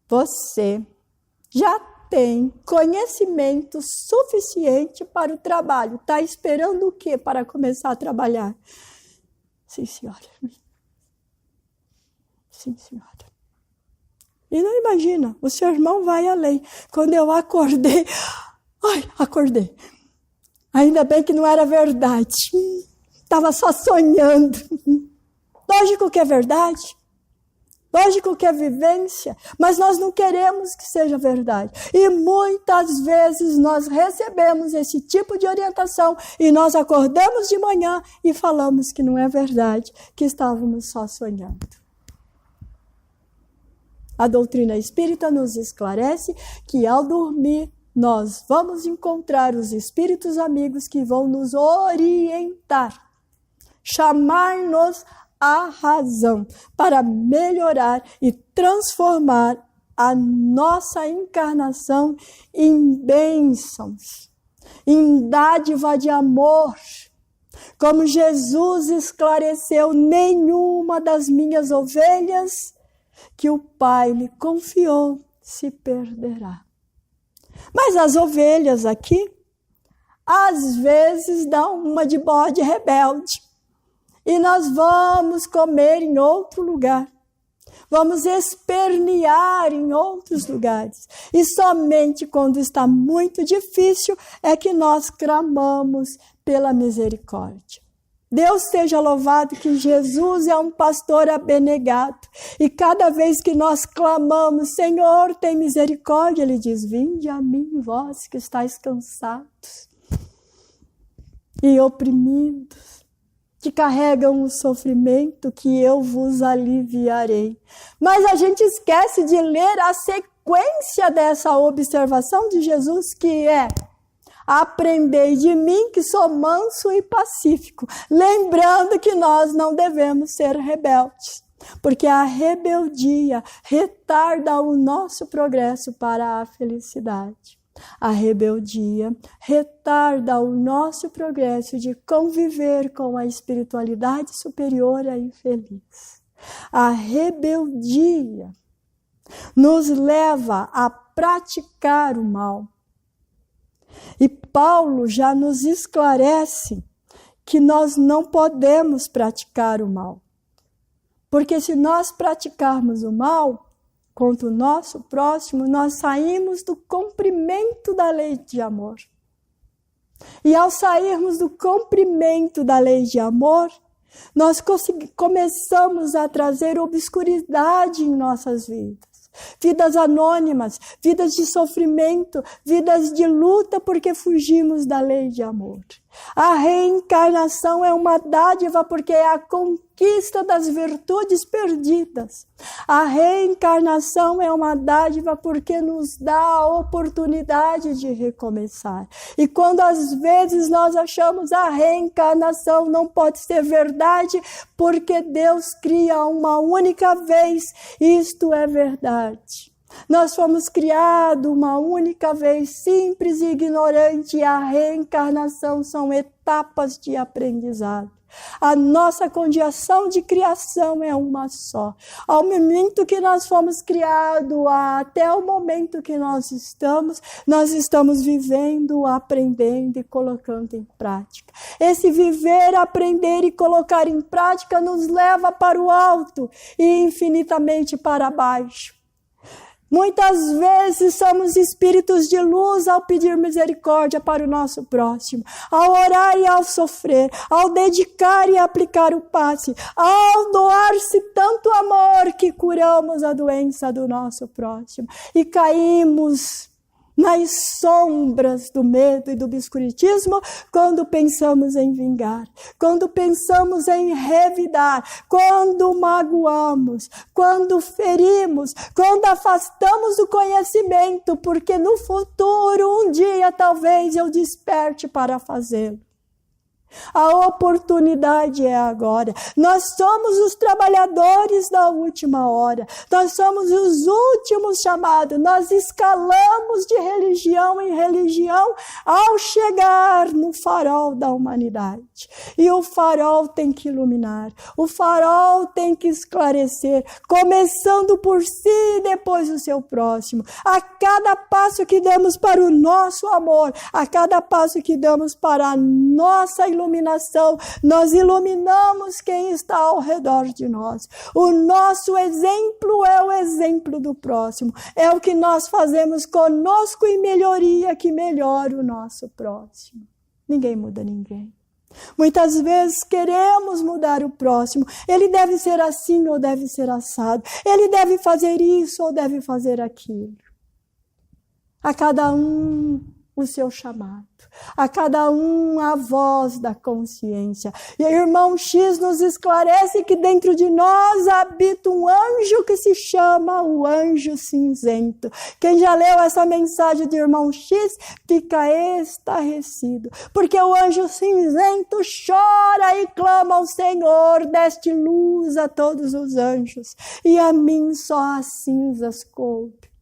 Você já tem conhecimento suficiente para o trabalho. Está esperando o quê para começar a trabalhar? Sim, senhora. Sim, senhora. E não imagina, o seu irmão vai além. Quando eu acordei, acordei. Ainda bem que não era verdade. Estava só sonhando. Lógico que é verdade. Lógico que é vivência, mas nós não queremos que seja verdade. E muitas vezes nós recebemos esse tipo de orientação e nós acordamos de manhã e falamos que não é verdade, que estávamos só sonhando. A doutrina espírita nos esclarece que ao dormir nós vamos encontrar os espíritos amigos que vão nos orientar, chamar-nos a razão para melhorar e transformar a nossa encarnação em bênçãos, em dádiva de amor. Como Jesus esclareceu, nenhuma das minhas ovelhas que o Pai lhe confiou se perderá. Mas as ovelhas aqui, às vezes dão uma de bode rebelde. E nós vamos comer em outro lugar. Vamos espernear em outros lugares. E somente quando está muito difícil é que nós clamamos pela misericórdia. Deus seja louvado que Jesus é um pastor abnegado. E cada vez que nós clamamos, Senhor, tem misericórdia, Ele diz, vinde a mim, vós que estáis cansados e oprimidos, que carregam o sofrimento, que eu vos aliviarei. Mas a gente esquece de ler a sequência dessa observação de Jesus, que é: aprendei de mim que sou manso e pacífico. Lembrando que nós não devemos ser rebeldes, porque a rebeldia retarda o nosso progresso para a felicidade. A rebeldia retarda o nosso progresso de conviver com a espiritualidade superior e feliz. A rebeldia nos leva a praticar o mal. E Paulo já nos esclarece que nós não podemos praticar o mal. Porque se nós praticarmos o mal contra o nosso próximo, nós saímos do cumprimento da lei de amor. E ao sairmos do cumprimento da lei de amor, nós começamos a trazer obscuridade em nossas vidas. Vidas anônimas, vidas de sofrimento, vidas de luta porque fugimos da lei de amor. A reencarnação é uma dádiva porque é a conquista das virtudes perdidas. A reencarnação é uma dádiva porque nos dá a oportunidade de recomeçar. E quando às vezes nós achamos a reencarnação não pode ser verdade, porque Deus cria uma única vez, isto é verdade. Nós fomos criados uma única vez, simples e ignorante, e a reencarnação são etapas de aprendizado. A nossa condição de criação é uma só. Ao momento que nós fomos criados, até o momento que nós estamos vivendo, aprendendo e colocando em prática. Esse viver, aprender e colocar em prática nos leva para o alto e infinitamente para baixo. Muitas vezes somos espíritos de luz ao pedir misericórdia para o nosso próximo, ao orar e ao sofrer, ao dedicar e aplicar o passe, ao doar-se tanto amor que curamos a doença do nosso próximo. E caímos nas sombras do medo e do obscurantismo quando pensamos em vingar, quando pensamos em revidar, quando magoamos, quando ferimos, quando afastamos o conhecimento, porque no futuro, um dia, talvez eu desperte para fazê-lo. A oportunidade é agora. Nós somos os trabalhadores da última hora. Nós somos os últimos chamados. Nós escalamos de religião em religião ao chegar no farol da humanidade. E o farol tem que iluminar. O farol tem que esclarecer, começando por si e depois o seu próximo. A cada passo que damos para o nosso amor, a cada passo que damos para a nossa iluminação, nós iluminamos quem está ao redor de nós. O nosso exemplo é o exemplo do próximo. É o que nós fazemos conosco em melhoria que melhora o nosso próximo. Ninguém muda ninguém. Muitas vezes queremos mudar o próximo. Ele deve ser assim ou deve ser assado. Ele deve fazer isso ou deve fazer aquilo. A cada um o seu chamado. A cada um a voz da consciência. E o irmão X nos esclarece que dentro de nós habita um anjo que se chama o anjo cinzento. Quem já leu essa mensagem do irmão X fica estarrecido. Porque o anjo cinzento chora e clama ao Senhor, deste luz a todos os anjos. E a mim só as cinzas coube.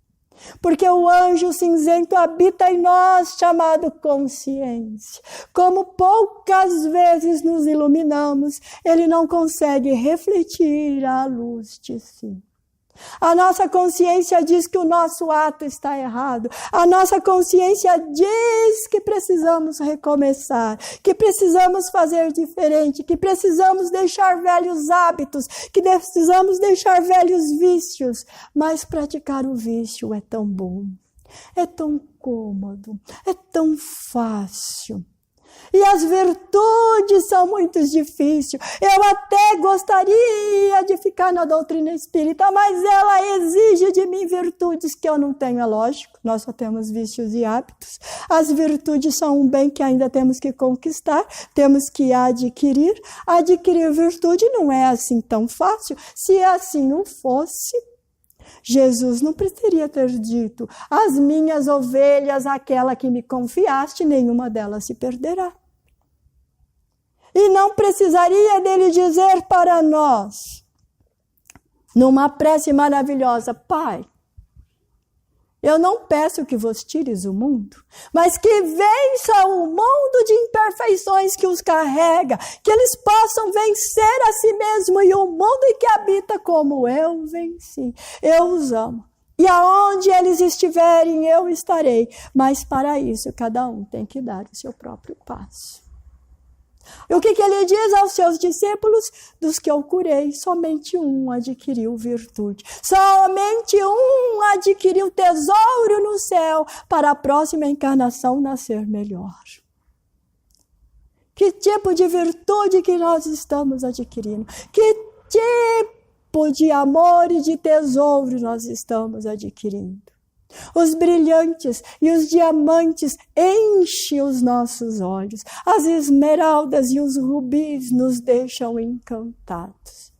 Porque o anjo cinzento habita em nós, chamado consciência. Como poucas vezes nos iluminamos, ele não consegue refletir a luz de si. A nossa consciência diz que o nosso ato está errado. A nossa consciência diz que precisamos recomeçar, que precisamos fazer diferente, que precisamos deixar velhos hábitos, que precisamos deixar velhos vícios. Mas praticar o vício é tão bom, é tão cômodo, é tão fácil. E as virtudes são muito difíceis. Eu até gostaria de ficar na doutrina espírita, mas ela exige de mim virtudes que eu não tenho. É lógico, nós só temos vícios e hábitos. As virtudes são um bem que ainda temos que conquistar, temos que adquirir. Adquirir virtude não é assim tão fácil. Se assim o fosse, Jesus não precisaria ter dito: as minhas ovelhas, aquela que me confiaste, nenhuma delas se perderá. E não precisaria dele dizer para nós, numa prece maravilhosa: Pai, eu não peço que vos tires o mundo, mas que vença o mundo de imperfeições que os carrega, que eles possam vencer a si mesmo e o mundo em que habita como eu venci. Eu os amo. E aonde eles estiverem, eu estarei. Mas para isso, cada um tem que dar o seu próprio passo. E o que ele diz aos seus discípulos? Dos que eu curei, somente um adquiriu virtude. Somente um adquiriu tesouro no céu para a próxima encarnação nascer melhor. Que tipo de virtude que nós estamos adquirindo? Que tipo de amor e de tesouro nós estamos adquirindo? Os brilhantes e os diamantes enchem os nossos olhos. As esmeraldas e os rubis nos deixam encantados.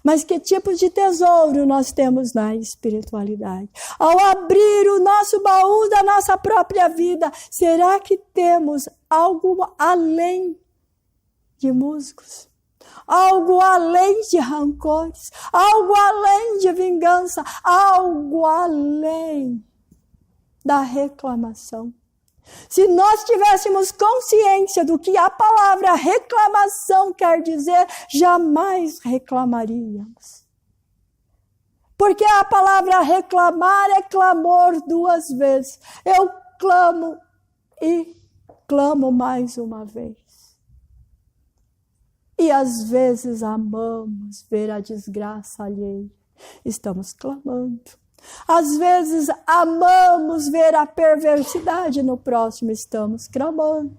Mas que tipo de tesouro nós temos na espiritualidade? Ao abrir o nosso baú da nossa própria vida, será que temos algo além de musgos? Algo além de rancores? Algo além de vingança? Algo além da reclamação? Se nós tivéssemos consciência do que a palavra reclamação quer dizer, jamais reclamaríamos. Porque a palavra reclamar é clamor duas vezes. Eu clamo e clamo mais uma vez. E às vezes amamos ver a desgraça alheia. Estamos clamando. Às vezes amamos ver a perversidade no próximo, estamos clamando.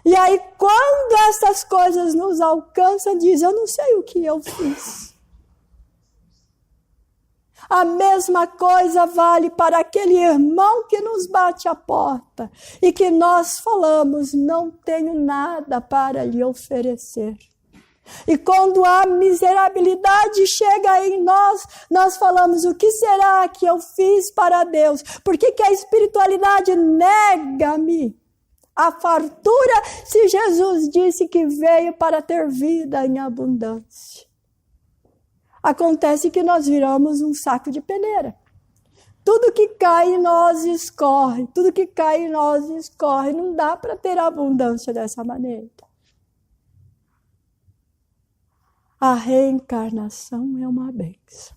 E aí quando essas coisas nos alcançam, diz: eu não sei o que eu fiz. A mesma coisa vale para aquele irmão que nos bate a porta e que nós falamos: não tenho nada para lhe oferecer. E quando a miserabilidade chega em nós, nós falamos: o que será que eu fiz para Deus? Por que a espiritualidade nega-me a fartura se Jesus disse que veio para ter vida em abundância? Acontece que nós viramos um saco de peneira. Tudo que cai em nós escorre, tudo que cai em nós escorre. Não dá para ter abundância dessa maneira. A reencarnação é uma bênção.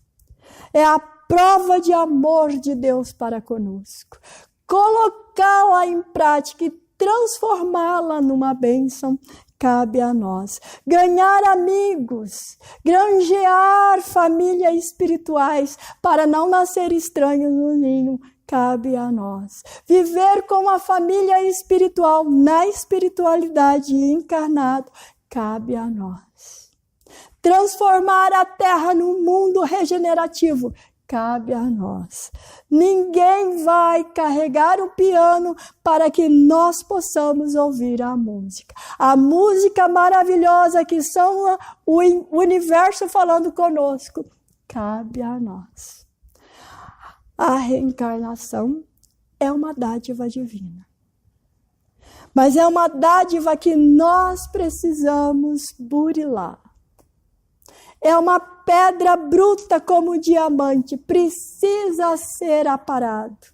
É a prova de amor de Deus para conosco. Colocá-la em prática e transformá-la numa bênção cabe a nós. Ganhar amigos, granjear famílias espirituais para não nascer estranhos no ninho cabe a nós. Viver com a família espiritual, na espiritualidade encarnado, cabe a nós. Transformar a terra num mundo regenerativo, cabe a nós. Ninguém vai carregar o piano para que nós possamos ouvir a música. A música maravilhosa que são o universo falando conosco, cabe a nós. A reencarnação é uma dádiva divina. Mas é uma dádiva que nós precisamos burilar. É uma pedra bruta como diamante, precisa ser aparado.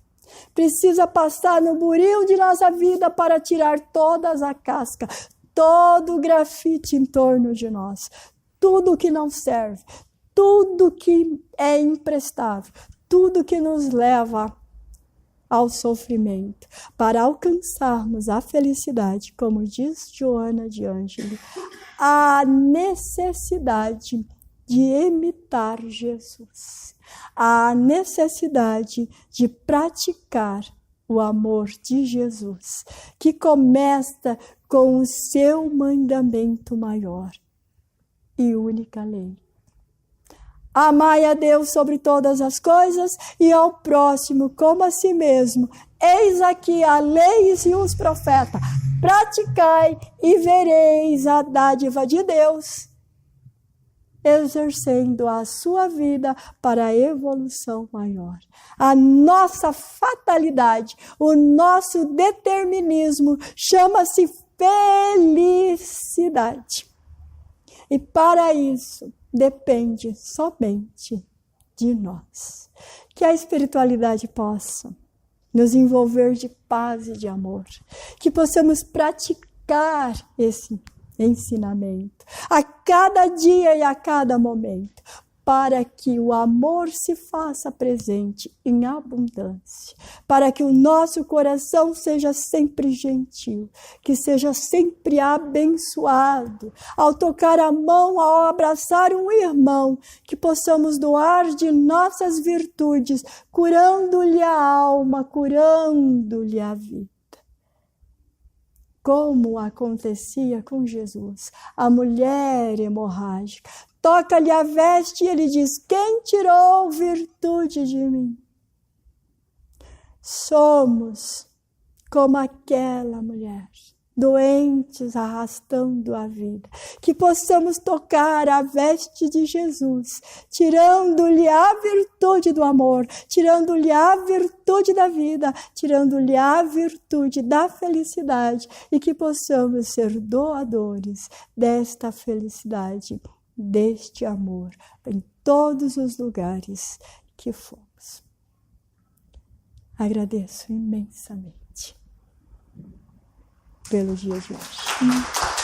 Precisa passar no buril de nossa vida para tirar toda a casca, todo o grafite em torno de nós. Tudo que não serve, tudo que é imprestável, tudo que nos leva ao sofrimento, para alcançarmos a felicidade, como diz Joana de Ângelo, a necessidade de imitar Jesus, a necessidade de praticar o amor de Jesus, que começa com o seu mandamento maior e única lei. Amai a Deus sobre todas as coisas e ao próximo como a si mesmo. Eis aqui a lei e os profetas. Praticai e vereis a dádiva de Deus, exercendo a sua vida para a evolução maior. A nossa fatalidade, o nosso determinismo chama-se felicidade. E para isso depende somente de nós. Que a espiritualidade possa nos envolver de paz e de amor. Que possamos praticar esse ensinamento a cada dia e a cada momento, para que o amor se faça presente em abundância, para que o nosso coração seja sempre gentil, que seja sempre abençoado, ao tocar a mão, ao abraçar um irmão, que possamos doar de nossas virtudes, curando-lhe a alma, curando-lhe a vida. Como acontecia com Jesus, a mulher hemorrágica. Toca-lhe a veste e ele diz: quem tirou virtude de mim? Somos como aquela mulher, doentes arrastando a vida. Que possamos tocar a veste de Jesus, tirando-lhe a virtude do amor, tirando-lhe a virtude da vida, tirando-lhe a virtude da felicidade, e que possamos ser doadores desta felicidade, deste amor, em todos os lugares que fomos. Agradeço imensamente pelo dia de hoje.